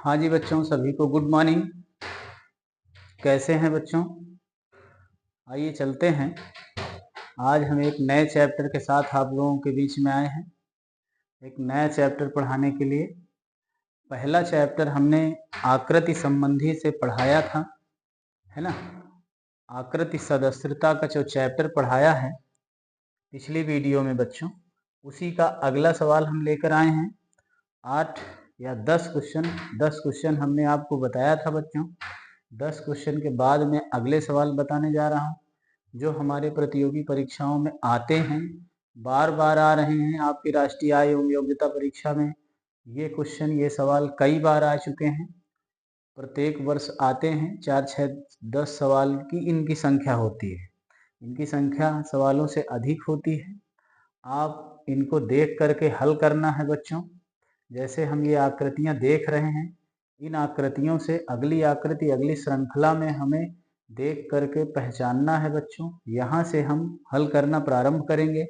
हाँ जी बच्चों, सभी को गुड मॉर्निंग। कैसे हैं बच्चों? आइए चलते हैं। आज हम एक नए चैप्टर के साथ आप लोगों के बीच में आए हैं, एक नया चैप्टर पढ़ाने के लिए। पहला चैप्टर हमने आकृति संबंधी से पढ़ाया था, है ना। आकृति सदस्यता का जो चैप्टर पढ़ाया है पिछली वीडियो में बच्चों, उसी का अगला सवाल हम लेकर आए हैं। 8 या 10 क्वेश्चन हमने आपको बताया था बच्चों। 10 क्वेश्चन के बाद में अगले सवाल बताने जा रहा हूँ, जो हमारे प्रतियोगी परीक्षाओं में आते हैं, बार बार आ रहे हैं। आपकी राष्ट्रीय आय एवं योग्यता परीक्षा में ये क्वेश्चन, ये सवाल कई बार आ चुके हैं। प्रत्येक वर्ष आते हैं। 4, 6, 10 सवाल की इनकी संख्या होती है। इनकी संख्या सवालों से अधिक होती है। आप इनको देख करके हल करना है बच्चों। जैसे हम ये आकृतियां देख रहे हैं, इन आकृतियों से अगली आकृति अगली श्रृंखला में हमें देख करके पहचानना है बच्चों। यहाँ से हम हल करना प्रारंभ करेंगे।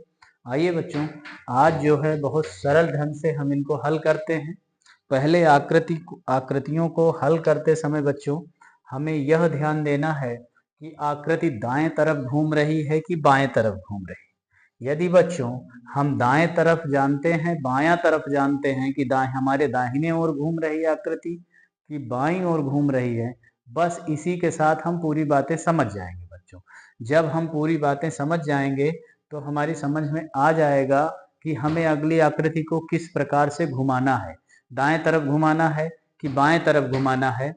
आइए बच्चों, आज जो है बहुत सरल ढंग से हम इनको हल करते हैं। पहले आकृतियों को हल करते समय बच्चों हमें यह ध्यान देना है कि आकृति दाएं तरफ घूम रही है कि बाएं तरफ घूम रही है। यदि बच्चों हम दाएं तरफ जानते हैं, बायां तरफ जानते हैं कि हमारे दाहिने ओर घूम रही है आकृति कि बाईं ओर घूम रही है, बस इसी के साथ हम पूरी बातें समझ जाएंगे बच्चों। जब हम पूरी बातें समझ जाएंगे तो हमारी समझ में आ जाएगा कि हमें अगली आकृति को किस प्रकार से घुमाना है, दाएं तरफ घुमाना है कि बाएं तरफ घुमाना है।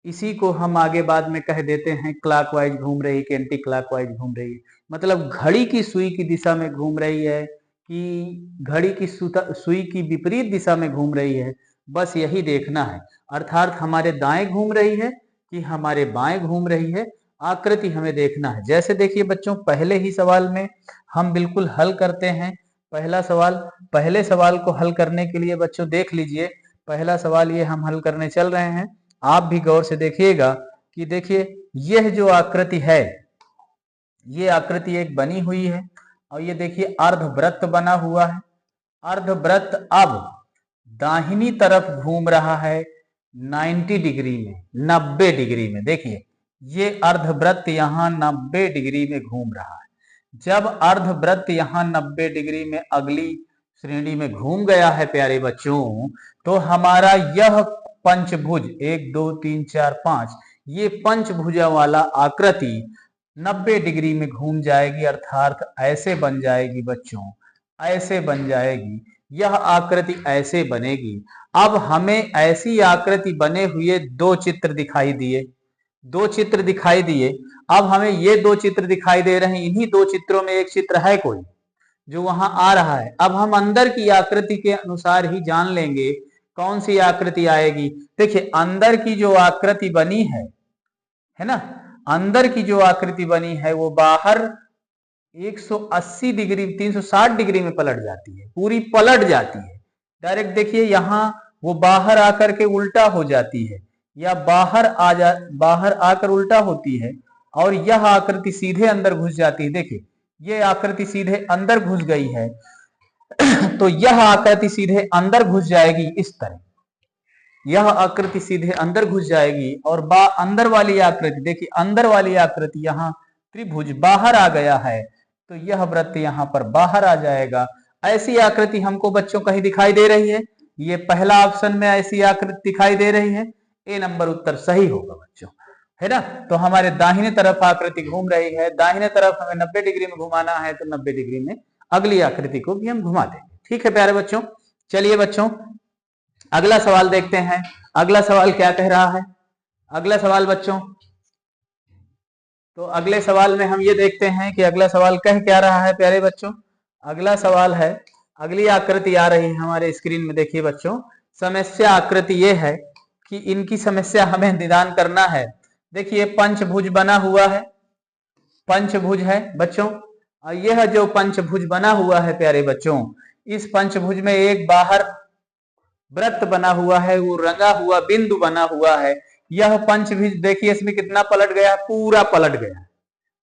इसी को हम आगे बाद में कह देते हैं क्लॉकवाइज घूम रही कि एंटी क्लॉकवाइज घूम रही है। मतलब घड़ी की सुई की दिशा में घूम रही है कि घड़ी की सुई की विपरीत दिशा में घूम रही है, बस यही देखना है। अर्थात हमारे दाएं घूम रही है कि हमारे बाएं घूम रही है, आकृति हमें देखना है। जैसे देखिए बच्चों, पहले ही सवाल में हम बिल्कुल हल करते हैं। पहला सवाल, पहले सवाल को हल करने के लिए बच्चों देख लीजिए, पहला सवाल ये हम हल करने चल रहे हैं। आप भी गौर से देखिएगा कि देखिए यह जो आकृति है, ये आकृति एक बनी हुई है और ये देखिए अर्धवृत्त बना हुआ है। अर्धवृत्त अब दाहिनी तरफ घूम रहा है 90 डिग्री में, 90 डिग्री में। देखिए ये अर्धवृत्त यहाँ 90 डिग्री में घूम रहा है। जब अर्धवृत्त यहाँ 90 डिग्री में अगली श्रेणी में घूम गया है प्यारे बच्चों, तो हमारा यह पंचभुज 1 2 3 4 5, ये पंचभुजा वाला आकृति 90 डिग्री में घूम जाएगी। अर्थात ऐसे बन जाएगी बच्चों, ऐसे बन जाएगी। यह आकृति ऐसे बनेगी। अब हमें ऐसी आकृति बने हुए दो चित्र दिखाई दिए, दो चित्र दिखाई दिए। अब हमें ये दो चित्र दिखाई दे रहे हैं। इन्हीं दो चित्रों में एक चित्र है कोई जो वहां आ रहा है। अब हम अंदर की आकृति के अनुसार ही जान लेंगे कौन सी आकृति आएगी। देखिए अंदर की जो आकृति बनी है ना, अंदर की जो आकृति बनी है वो बाहर 180 डिग्री 360 डिग्री में पलट जाती है, पूरी पलट जाती है डायरेक्ट। देखिए यहाँ वो बाहर आकर के उल्टा हो जाती है, या बाहर आकर उल्टा होती है और यह आकृति सीधे अंदर घुस जाती है। देखिए ये आकृति सीधे अंदर घुस गई है तो यह आकृति सीधे अंदर घुस जाएगी इस तरह। यह आकृति सीधे अंदर घुस जाएगी और अंदर वाली आकृति, देखिए अंदर वाली आकृति यहाँ त्रिभुज बाहर आ गया है, तो यह वृत्त यहाँ पर बाहर आ जाएगा। ऐसी आकृति हमको बच्चों कहीं दिखाई दे रही है। ये पहला ऑप्शन में ऐसी आकृति दिखाई दे रही है। ए नंबर उत्तर सही होगा बच्चों, है ना। तो हमारे दाहिने तरफ आकृति घूम रही है, दाहिने तरफ हमें 90 डिग्री में घुमाना है, तो 90 डिग्री में अगली आकृति को भी हम घुमा देंगे। ठीक है प्यारे बच्चों, चलिए बच्चों अगला सवाल देखते हैं। अगला सवाल क्या कह रहा है? अगला सवाल बच्चों, तो अगले सवाल में हम ये देखते हैं कि अगला सवाल कह क्या रहा है प्यारे बच्चों। अगला सवाल है, अगली आकृति आ रही है हमारे स्क्रीन में। देखिए बच्चों, समस्या आकृति ये है कि इनकी समस्या हमें निदान करना है। देखिए पंचभुज बना हुआ है, पंचभुज है बच्चों। यह जो पंचभुज बना हुआ है प्यारे बच्चों, इस पंचभुज में एक बाहर वृत्त बना हुआ है, वो रंगा हुआ बिंदु बना हुआ है। यह पंचभुज देखिए इसमें कितना पलट गया, पूरा पलट गया,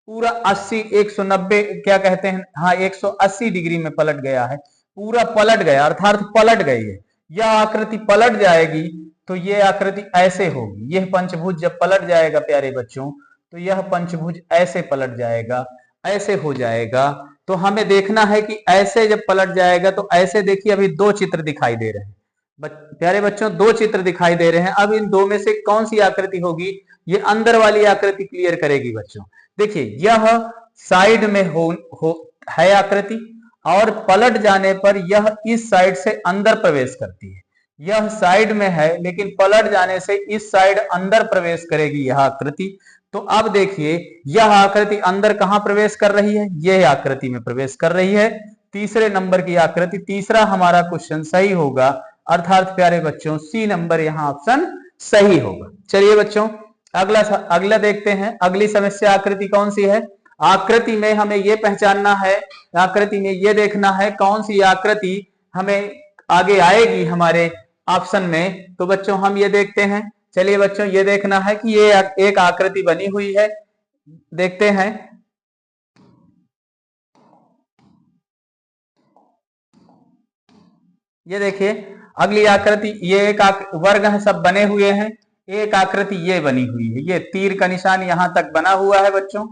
पूरा 80 190 क्या कहते हैं, हाँ 180 डिग्री में पलट गया है, पूरा पलट गया, अर्थात पलट गई है। यह आकृति पलट जाएगी तो ये आकृति ऐसे होगी। यह पंचभुज जब पलट जाएगा प्यारे बच्चों, तो यह पंचभुज ऐसे पलट जाएगा, ऐसे हो जाएगा। तो हमें देखना है कि ऐसे जब पलट जाएगा तो ऐसे, देखिए अभी दो चित्र दिखाई दे रहे हैं प्यारे बच्चों, दो चित्र दिखाई दे रहे हैं। अब इन दो में से कौन सी आकृति होगी, ये अंदर वाली आकृति क्लियर करेगी बच्चों। देखिए यह साइड में है आकृति, और पलट जाने पर यह इस साइड से अंदर प्रवेश करती है। यह साइड में है लेकिन पलट जाने से इस साइड अंदर प्रवेश करेगी यह आकृति। तो अब देखिए यह आकृति अंदर कहां प्रवेश कर रही है, यह आकृति में प्रवेश कर रही है, तीसरे नंबर की आकृति। तीसरा हमारा क्वेश्चन सही होगा, अर्थात प्यारे बच्चों सी नंबर यहां ऑप्शन सही होगा। चलिए बच्चों अगला देखते हैं। अगली समस्या आकृति कौन सी है, आकृति में हमें यह पहचानना है, आकृति में यह देखना है कौन सी आकृति हमें आगे आएगी हमारे ऑप्शन में। तो बच्चों हम ये देखते हैं। चलिए बच्चों ये देखना है कि ये एक आकृति बनी हुई है, देखते हैं। ये देखिए अगली आकृति, ये एक वर्ग है, सब बने हुए हैं। एक आकृति ये बनी हुई है, ये तीर का निशान यहां तक बना हुआ है बच्चों।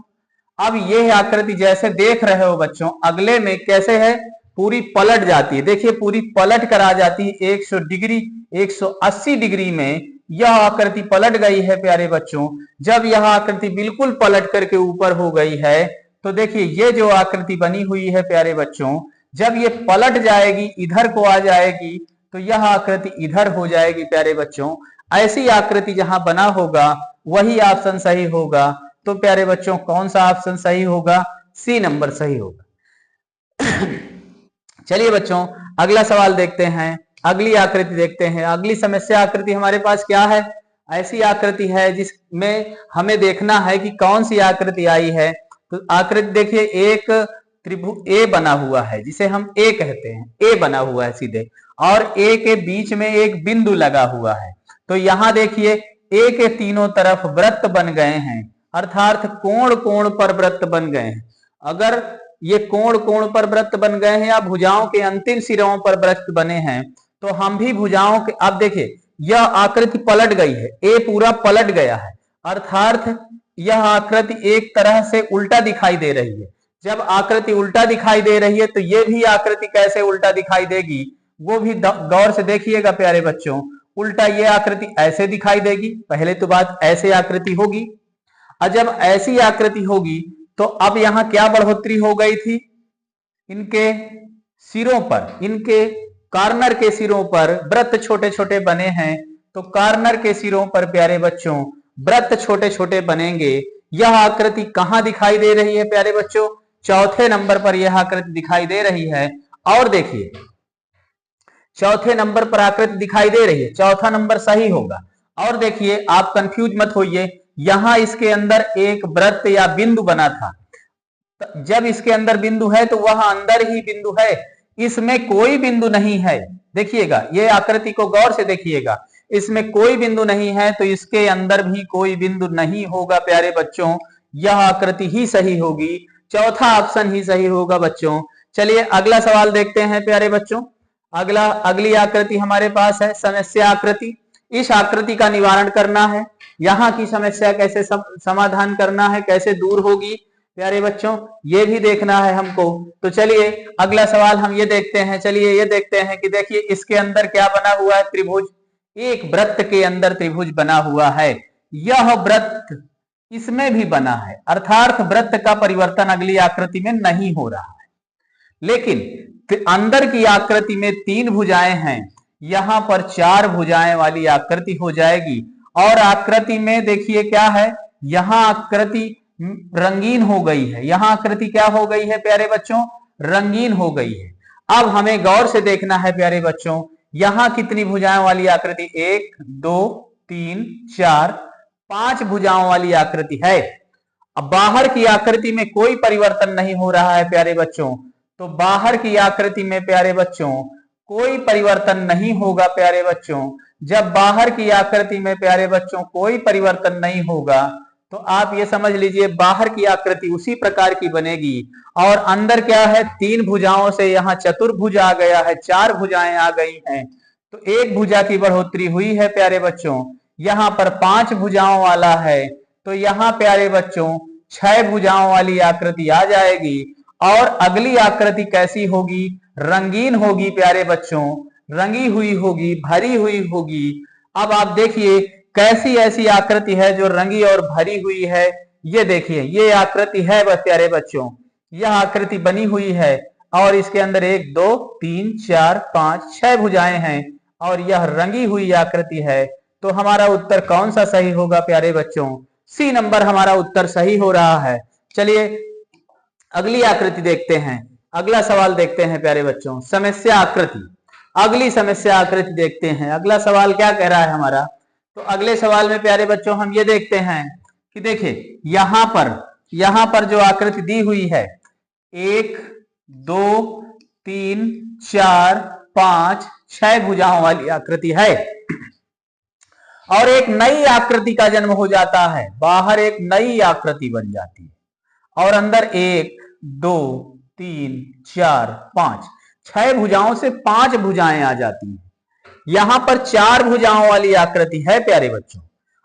अब ये आकृति जैसे देख रहे हो बच्चों, अगले में कैसे है, पूरी पलट जाती है। देखिए पूरी पलट कर आ जाती है 100 डिग्री 180 डिग्री में यह आकृति पलट गई है प्यारे बच्चों। जब यह आकृति बिल्कुल पलट करके ऊपर हो गई है तो देखिए ये जो आकृति बनी हुई है प्यारे बच्चों, जब ये पलट जाएगी इधर को आ जाएगी तो यह आकृति इधर हो जाएगी प्यारे बच्चों। ऐसी आकृति जहां बना होगा वही ऑप्शन सही होगा। तो प्यारे बच्चों कौन सा ऑप्शन सही होगा, सी नंबर सही होगा। चलिए बच्चों अगला सवाल देखते हैं, अगली आकृति देखते हैं। अगली समस्या आकृति हमारे पास क्या है, ऐसी आकृति है जिसमें हमें देखना है कि कौन सी आकृति आई है। तो आकृति देखिए एक त्रिभुज ए बना हुआ है, जिसे हम ए कहते हैं, ए बना हुआ है सीधे, और ए के बीच में एक बिंदु लगा हुआ है। तो यहां देखिए ए के तीनों तरफ वृत्त बन गए हैं, अर्थात कोण कोण पर वृत्त बन गए हैं। अगर ये कोण कोण पर वृत्त बन गए हैं या भुजाओं के अंतिम सिरों पर वृत्त बने हैं, तो हम भी भुजाओं के, अब देखिए यह आकृति पलट गई है, ए पूरा पलट गया है, अर्थात यह आकृति एक तरह से उल्टा दिखाई दे रही है। जब आकृति उल्टा दिखाई दे रही है तो ये भी आकृति कैसे उल्टा दिखाई देगी, वो भी गौर से देखिएगा प्यारे बच्चों। उल्टा ये आकृति ऐसे दिखाई देगी, पहले तो बात ऐसे आकृति होगी, और जब ऐसी आकृति होगी तो अब यहां क्या बढ़ोतरी हो गई थी, इनके सिरों पर, इनके कॉर्नर के सिरों पर वृत्त छोटे छोटे बने हैं। तो कॉर्नर के सिरों पर प्यारे बच्चों वृत्त छोटे छोटे बनेंगे। यह आकृति कहां दिखाई दे रही है प्यारे बच्चों, चौथे नंबर पर यह आकृति दिखाई दे रही है। और देखिए चौथे नंबर पर आकृति दिखाई दे रही है, चौथा नंबर सही होगा। और देखिए आप कंफ्यूज मत होइए, यहां इसके अंदर एक वृत्त या बिंदु बना था। जब इसके अंदर बिंदु है तो वह अंदर ही बिंदु है, इसमें कोई बिंदु नहीं है। देखिएगा ये आकृति को गौर से देखिएगा, इसमें कोई बिंदु नहीं है तो इसके अंदर भी कोई बिंदु नहीं होगा प्यारे बच्चों। यह आकृति ही सही होगी, चौथा ऑप्शन ही सही होगा बच्चों। चलिए अगला सवाल देखते हैं प्यारे बच्चों। अगली आकृति हमारे पास है समस्या आकृति। इस आकृति का निवारण करना है, यहाँ की समस्या कैसे समाधान करना है, कैसे दूर होगी प्यारे बच्चों, ये भी देखना है हमको। तो चलिए अगला सवाल हम ये देखते हैं। चलिए ये देखते हैं कि देखिए इसके अंदर क्या बना हुआ है, त्रिभुज, एक वृत्त के अंदर त्रिभुज बना हुआ है। यह वृत्त इसमें भी बना है, अर्थात वृत्त का परिवर्तन अगली आकृति में नहीं हो रहा है। लेकिन अंदर की आकृति में 3 भुजाएं हैं, यहां पर 4 भुजाएं वाली आकृति हो जाएगी। और आकृति में देखिए क्या है, यहां आकृति रंगीन हो गई है, यहां आकृति क्या हो गई है प्यारे बच्चों, रंगीन हो गई है। अब हमें गौर से देखना है प्यारे बच्चों, यहां कितनी भुजाओं वाली आकृति, 1 2 3 4 5 भुजाओं वाली आकृति है। अब बाहर की आकृति में कोई परिवर्तन नहीं हो रहा है प्यारे बच्चों, तो बाहर की आकृति में प्यारे बच्चों कोई परिवर्तन नहीं होगा प्यारे बच्चों। जब बाहर की आकृति में प्यारे बच्चों कोई परिवर्तन नहीं होगा तो आप ये समझ लीजिए बाहर की आकृति उसी प्रकार की बनेगी। और अंदर क्या है, 3 भुजाओं से यहाँ चतुर्भुज आ गया है, 4 भुजाएं आ गई हैं। तो एक भुजा की बढ़ोतरी हुई है प्यारे बच्चों। यहाँ पर 5 भुजाओं वाला है, तो यहाँ प्यारे बच्चों 6 भुजाओं वाली आकृति आ जाएगी। और अगली आकृति कैसी होगी? रंगीन होगी प्यारे बच्चों, रंगी हुई होगी, भरी हुई होगी। अब आप देखिए कैसी ऐसी आकृति है जो रंगी और भरी हुई है। ये देखिए, ये आकृति है बस प्यारे बच्चों, यह आकृति बनी हुई है और इसके अंदर 1 2 3 4 5 6 भुजाएं हैं और यह रंगी हुई आकृति है। तो हमारा उत्तर कौन सा सही होगा प्यारे बच्चों? सी नंबर हमारा उत्तर सही हो रहा है। चलिए अगली आकृति देखते हैं, अगला सवाल देखते हैं प्यारे बच्चों, समस्या आकृति। अगली समस्या आकृति देखते हैं, अगला सवाल क्या कह रहा है हमारा। तो अगले सवाल में प्यारे बच्चों हम ये देखते हैं कि देखिए यहां पर जो आकृति दी हुई है 1 2 3 4 5 6 भुजाओं वाली आकृति है और एक नई आकृति का जन्म हो जाता है। बाहर एक नई आकृति बन जाती है और अंदर 1 2 3 4 5 6 भुजाओं से 5 भुजाएं आ जाती हैं। यहां पर 4 भुजाओं वाली आकृति है प्यारे बच्चों।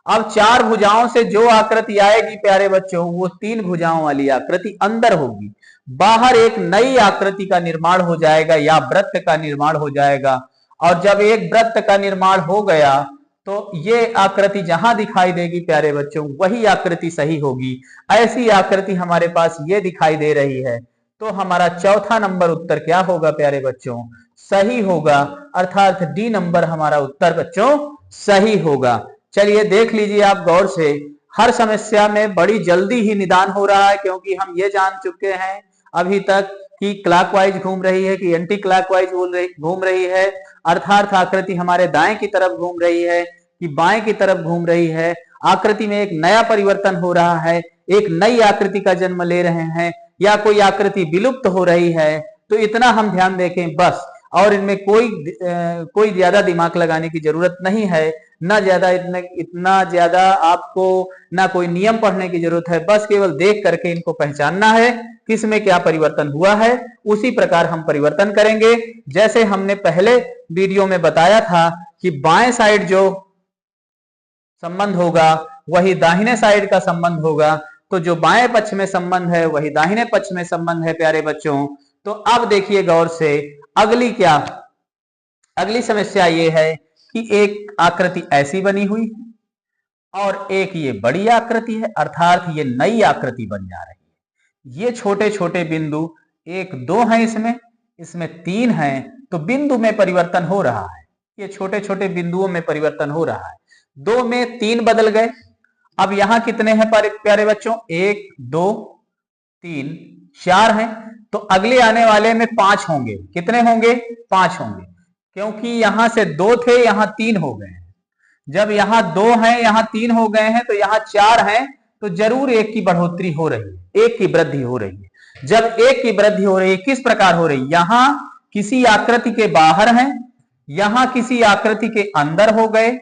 अब 4 भुजाओं से जो आकृति आएगी प्यारे बच्चों वो 3 भुजाओं वाली आकृति अंदर होगी। बाहर एक नई आकृति का निर्माण हो जाएगा या वृत्त का निर्माण हो जाएगा। और जब एक वृत्त का निर्माण हो गया तो ये आकृति जहां दिखाई देगी प्यारे बच्चों वही आकृति सही होगी। ऐसी आकृति हमारे पास ये दिखाई दे रही है। तो हमारा चौथा नंबर उत्तर क्या होगा प्यारे बच्चों? सही होगा, अर्थात डी नंबर हमारा उत्तर बच्चों सही होगा। चलिए देख लीजिए आप गौर से, हर समस्या में बड़ी जल्दी ही निदान हो रहा है क्योंकि हम ये जान चुके हैं अभी तक कि क्लॉकवाइज घूम रही है कि एंटी क्लॉकवाइज घूम रही है, अर्थात आकृति हमारे दाएं की तरफ घूम रही है कि बाएं की तरफ घूम रही है। आकृति में एक नया परिवर्तन हो रहा है, एक नई आकृति का जन्म ले रहे हैं या कोई आकृति विलुप्त हो रही है। तो इतना हम ध्यान देखें बस, और इनमें कोई ज्यादा दिमाग लगाने की जरूरत नहीं है, ना ज्यादा इतना ज्यादा आपको ना कोई नियम पढ़ने की जरूरत है। बस केवल देख करके इनको पहचानना है किसमें क्या परिवर्तन हुआ है, उसी प्रकार हम परिवर्तन करेंगे। जैसे हमने पहले वीडियो में बताया था कि बाएं साइड जो संबंध होगा वही दाहिने साइड का संबंध होगा, तो जो बाएं पक्ष में संबंध है वही दाहिने पक्ष में संबंध है प्यारे बच्चों। तो अब देखिए गौर से, अगली समस्या ये है कि एक आकृति ऐसी बनी हुई है और एक ये बड़ी आकृति है, अर्थात ये नई आकृति बन जा रही है। ये छोटे छोटे बिंदु 1 2 हैं, इसमें 3 हैं, तो बिंदु में परिवर्तन हो रहा है। ये छोटे छोटे बिंदुओं में परिवर्तन हो रहा है। 2 में 3 बदल गए। अब यहां कितने हैं प्यारे बच्चों? 1 2 3 4 हैं, तो अगले आने वाले में 5 होंगे। कितने होंगे? 5 होंगे, क्योंकि यहां से 2 थे, यहां 3 हो गए हैं। जब यहां 2 हैं, यहां 3 हो गए हैं, तो यहां 4 हैं, तो जरूर 1 की बढ़ोतरी हो रही है, 1 की वृद्धि हो रही है। जब 1 की वृद्धि हो रही है, किस प्रकार हो रही है? यहां किसी आकृति के बाहर हैं, यहां किसी आकृति के अंदर हो गए,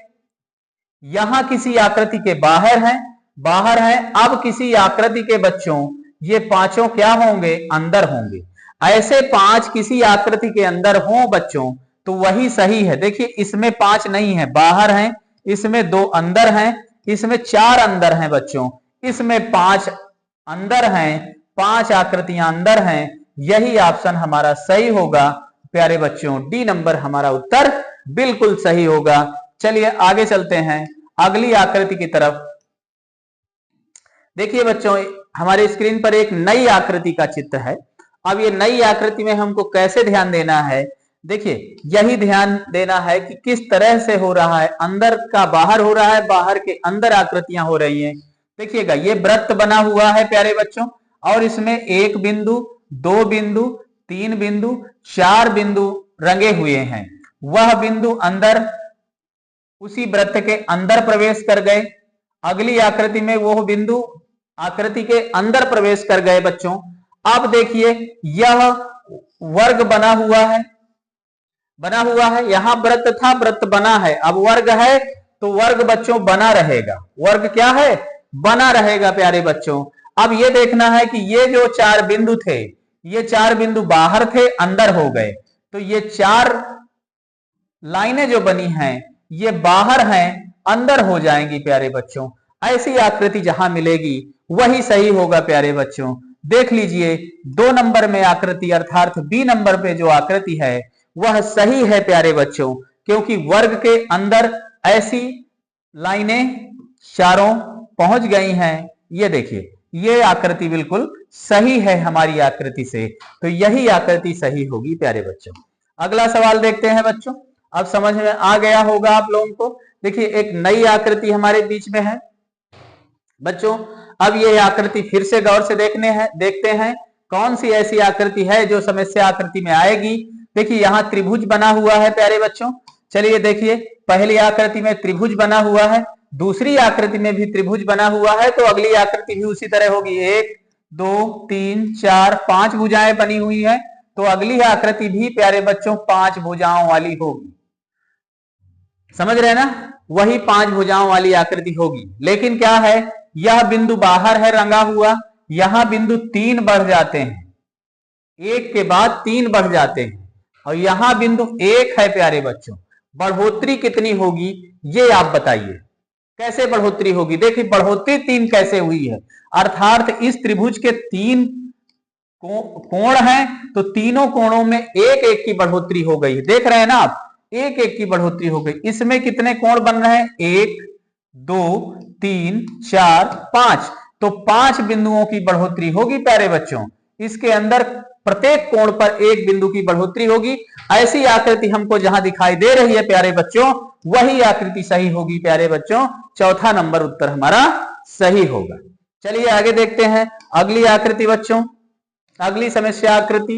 यहां किसी आकृति के बाहर है, अब किसी आकृति के बच्चों ये पांचों क्या होंगे? अंदर होंगे। ऐसे 5 किसी आकृति के अंदर हो बच्चों तो वही सही है। देखिए इसमें 5 नहीं है, बाहर हैं, इसमें 2 अंदर हैं, इसमें 4 अंदर हैं बच्चों, इसमें 5 अंदर हैं, 5 आकृतियां अंदर हैं। यही ऑप्शन हमारा सही होगा प्यारे बच्चों, डी नंबर हमारा उत्तर बिल्कुल सही होगा। चलिए आगे चलते हैं अगली आकृति की तरफ। देखिए बच्चों हमारे स्क्रीन पर एक नई आकृति का चित्र है। अब ये नई आकृति में हमको कैसे ध्यान देना है? देखिए यही ध्यान देना है कि किस तरह से हो रहा है, अंदर का बाहर हो रहा है, बाहर के अंदर आकृतियां हो रही हैं। देखिएगा ये वृत्त बना हुआ है प्यारे बच्चों और इसमें 1 बिंदु 2 बिंदु 3 बिंदु 4 बिंदु रंगे हुए हैं। वह बिंदु अंदर उसी वृत्त के अंदर प्रवेश कर गए। अगली आकृति में वो बिंदु आकृति के अंदर प्रवेश कर गए बच्चों। अब देखिए यह वर्ग बना हुआ है, यहां वृत्त था, वृत्त बना है, अब वर्ग है तो वर्ग बच्चों बना रहेगा। वर्ग क्या है? बना रहेगा प्यारे बच्चों। अब ये देखना है कि ये जो 4 बिंदु थे, ये 4 बिंदु बाहर थे, अंदर हो गए, तो ये 4 लाइनें जो बनी हैं ये बाहर हैं, अंदर हो जाएंगी प्यारे बच्चों। ऐसी आकृति जहां मिलेगी वही सही होगा प्यारे बच्चों। देख लीजिए 2 नंबर में आकृति अर्थात बी नंबर पे जो आकृति है वह सही है प्यारे बच्चों, क्योंकि वर्ग के अंदर ऐसी लाइनें चारों पहुंच गई हैं। ये देखिए ये आकृति बिल्कुल सही है हमारी आकृति से, तो यही आकृति सही होगी प्यारे बच्चों। अगला सवाल देखते हैं बच्चों। अब समझ में आ गया होगा आप लोगों को। देखिए एक नई आकृति हमारे बीच में है बच्चों। अब ये आकृति फिर से गौर से देखते हैं कौन सी ऐसी आकृति है जो समस्या आकृति में आएगी। देखिए यहाँ त्रिभुज बना हुआ है प्यारे बच्चों। चलिए देखिए पहली आकृति में त्रिभुज बना हुआ है, दूसरी आकृति में भी त्रिभुज बना हुआ है, तो अगली आकृति भी उसी तरह होगी। 1 2 3 4 5 भुजाएं बनी हुई है, तो अगली आकृति भी प्यारे बच्चों 5 भुजाओं वाली होगी। समझ रहे ना, वही 5 भुजाओं वाली आकृति होगी। लेकिन क्या है, यह बिंदु बाहर है रंगा हुआ, यहां बिंदु 3 बढ़ जाते हैं, 1 के बाद 3 बढ़ जाते हैं, और यहां बिंदु 1 है प्यारे बच्चों। बढ़ोतरी कितनी होगी ये आप बताइए, कैसे बढ़ोतरी होगी। देखिए बढ़ोतरी 3 कैसे हुई है, अर्थात इस त्रिभुज के 3 कोण हैं, तो तीनों कोणों में 1-1 की बढ़ोतरी हो गई। देख रहे हैं ना आप, 1-1 की बढ़ोतरी हो गई। इसमें कितने कोण बन रहे हैं, 1 2 3 4 5, तो 5 बिंदुओं की बढ़ोतरी होगी प्यारे बच्चों। इसके अंदर प्रत्येक कोण पर 1 बिंदु की बढ़ोतरी होगी। ऐसी आकृति हमको जहां दिखाई दे रही है प्यारे बच्चों, वही आकृति सही होगी प्यारे बच्चों। चौथा नंबर उत्तर हमारा सही होगा। चलिए आगे देखते हैं अगली आकृति बच्चों, अगली समस्या आकृति।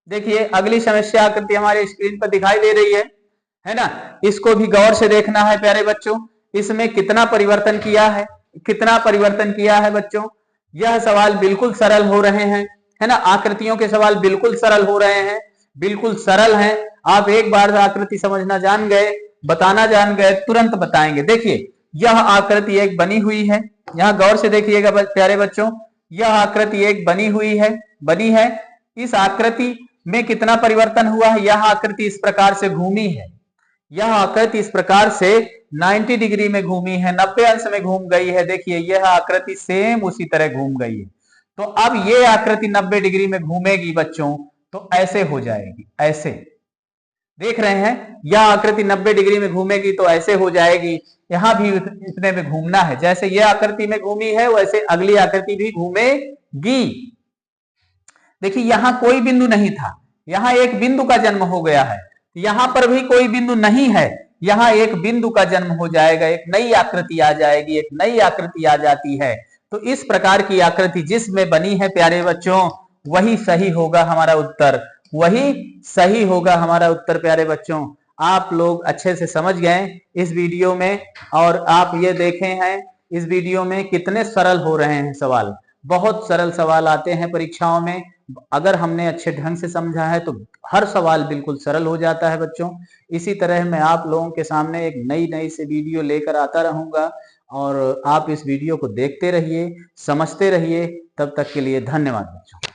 देखिए अगली समस्या आकृति हमारे स्क्रीन पर दिखाई दे रही है ना। इसको भी गौर से देखना है प्यारे बच्चों। इसमें कितना परिवर्तन किया है बच्चों। यह सवाल बिल्कुल सरल हो रहे हैं, है ना। आकृतियों के सवाल बिल्कुल सरल हो रहे हैं, बिल्कुल सरल हैं। आप एक बार आकृति समझना जान गए, बताना जान गए, तुरंत बताएंगे। देखिए यह आकृति एक बनी हुई है, यहां गौर से देखिएगा प्यारे बच्चों। यह आकृति एक बनी है। इस आकृति में कितना परिवर्तन हुआ है, यह आकृति इस प्रकार से घूमी है, यह आकृति इस प्रकार से 90 डिग्री में घूमी है, 90 अंश में घूम गई है। देखिए यह आकृति सेम उसी तरह घूम गई है। तो अब ये आकृति 90 डिग्री में घूमेगी बच्चों, तो ऐसे हो जाएगी, ऐसे देख रहे हैं। यह आकृति 90 डिग्री में घूमेगी तो ऐसे हो जाएगी। यहां भी इतने में घूमना है, जैसे यह आकृति में घूमी है वैसे अगली आकृति भी घूमेगी। देखिए यहां कोई बिंदु नहीं था, यहां एक बिंदु का जन्म हो गया है। यहां पर भी कोई बिंदु नहीं है, यहां एक बिंदु का जन्म हो जाएगा, एक नई आकृति आ जाएगी, एक नई आकृति आ जाती है। तो इस प्रकार की आकृति जिसमें बनी है प्यारे बच्चों, वही सही होगा हमारा उत्तर, वही सही होगा हमारा उत्तर प्यारे बच्चों। आप लोग अच्छे से समझ गए इस वीडियो में, और आप ये देखे हैं इस वीडियो में कितने सरल हो रहे हैं सवाल। बहुत सरल सवाल आते हैं परीक्षाओं में, अगर हमने अच्छे ढंग से समझा है तो हर सवाल बिल्कुल सरल हो जाता है बच्चों। इसी तरह मैं आप लोगों के सामने एक नई से वीडियो लेकर आता रहूंगा, और आप इस वीडियो को देखते रहिए, समझते रहिए। तब तक के लिए धन्यवाद बच्चों।